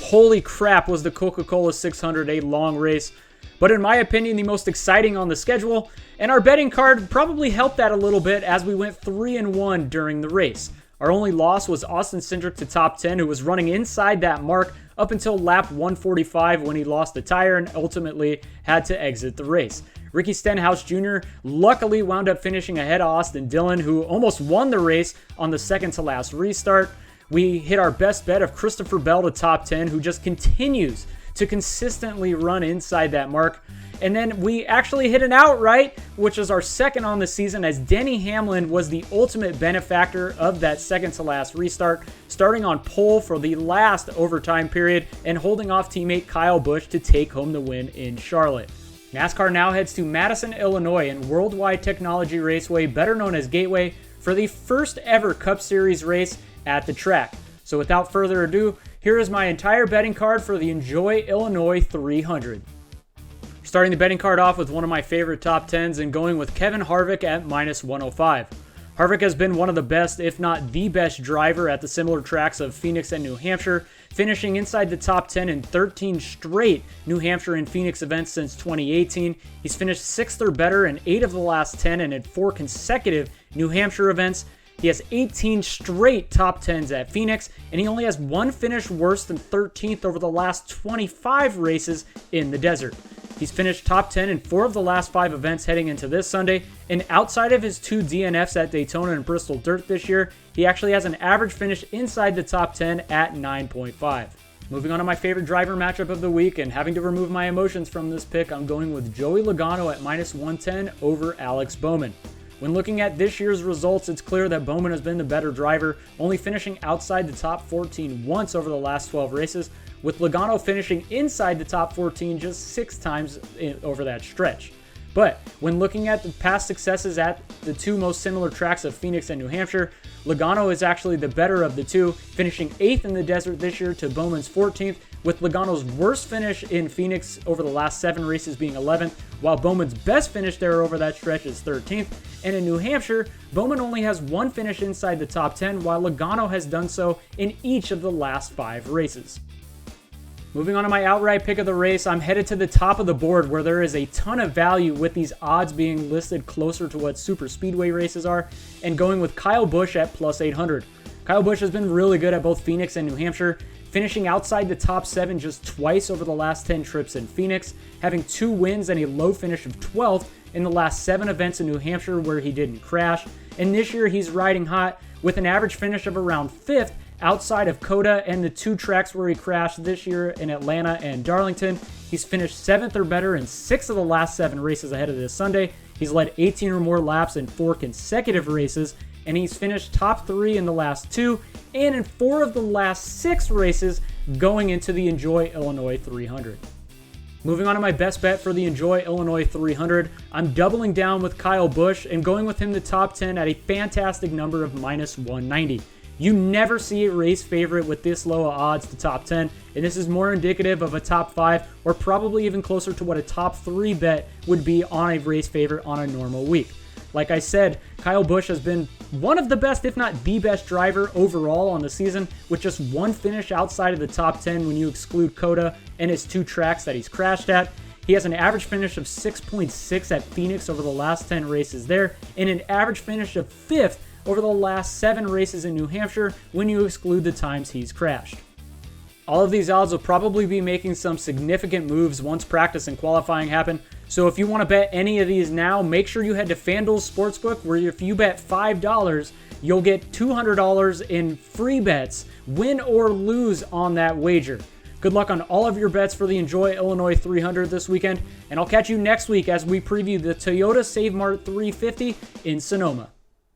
holy crap was the Coca-Cola 600 a long race, but in my opinion the most exciting on the schedule, and our betting card probably helped that a little bit as we went 3-1 during the race. Our only loss was Austin Cindric to top 10, who was running inside that mark up until lap 145 when he lost a tire and ultimately had to exit the race. Ricky Stenhouse Jr. luckily wound up finishing ahead of Austin Dillon, who almost won the race on the second to last restart. We hit our best bet of Christopher Bell to top 10, who just continues to consistently run inside that mark. And then we actually hit an outright, which is our second on the season, as Denny Hamlin was the ultimate benefactor of that second to last restart, starting on pole for the last overtime period and holding off teammate Kyle Busch to take home the win in Charlotte. NASCAR now heads to Madison, Illinois in World Wide Technology Raceway, better known as Gateway, for the first ever Cup Series race at the track. So without further ado, here is my entire betting card for the Enjoy Illinois 300. Starting the betting card off with one of my favorite top 10s and going with Kevin Harvick at -105. Harvick has been one of the best, if not the best driver at the similar tracks of Phoenix and New Hampshire, finishing inside the top 10 in 13 straight New Hampshire and Phoenix events since 2018. He's finished 6th or better in 8 of the last 10 and in 4 consecutive New Hampshire events. He has 18 straight top 10s at Phoenix, and he only has one finish worse than 13th over the last 25 races in the desert. He's finished top 10 in 4 of the last 5 events heading into this Sunday, and outside of his 2 DNFs at Daytona and Bristol Dirt this year, he actually has an average finish inside the top 10 at 9.5. Moving on to my favorite driver matchup of the week, and having to remove my emotions from this pick, I'm going with Joey Logano at -110 over Alex Bowman. When looking at this year's results, it's clear that Bowman has been the better driver, only finishing outside the top 14 once over the last 12 races, with Logano finishing inside the top 14 just 6 times over that stretch. But when looking at the past successes at the 2 most similar tracks of Phoenix and New Hampshire, Logano is actually the better of the 2, finishing 8th in the desert this year to Bowman's 14th, with Logano's worst finish in Phoenix over the last 7 races being 11th, while Bowman's best finish there over that stretch is 13th. And in New Hampshire, Bowman only has 1 finish inside the top 10, while Logano has done so in each of the last 5 races. Moving on to my outright pick of the race, I'm headed to the top of the board where there is a ton of value with these odds being listed closer to what super speedway races are, and going with Kyle Busch at +800. Kyle Busch has been really good at both Phoenix and New Hampshire, finishing outside the top 7 just twice over the last 10 trips in Phoenix, having 2 wins and a low finish of 12th in the last 7 events in New Hampshire where he didn't crash. And this year he's riding hot with an average finish of around 5th outside of COTA and the 2 tracks where he crashed this year in Atlanta and Darlington. He's finished 7th or better in 6 of the last 7 races ahead of this Sunday. He's led 18 or more laps in 4 consecutive races, and he's finished top 3 in the last 2 and in 4 of the last 6 races going into the Enjoy Illinois 300. Moving on to my best bet for the Enjoy Illinois 300, I'm doubling down with Kyle Busch and going with him to top 10 at a fantastic number of -190. You never see a race favorite with this low of odds to top 10, and this is more indicative of a top 5 or probably even closer to what a top 3 bet would be on a race favorite on a normal week. Like I said, Kyle Busch has been one of the best, if not the best driver overall on the season, with just 1 finish outside of the top 10 when you exclude COTA and his 2 tracks that he's crashed at. He has an average finish of 6.6 at Phoenix over the last 10 races there, and an average finish of 5th over the last 7 races in New Hampshire when you exclude the times he's crashed. All of these odds will probably be making some significant moves once practice and qualifying happen, so if you want to bet any of these now, make sure you head to FanDuel Sportsbook, where if you bet $5, you'll get $200 in free bets, win or lose on that wager. Good luck on all of your bets for the Enjoy Illinois 300 this weekend, and I'll catch you next week as we preview the Toyota Save Mart 350 in Sonoma.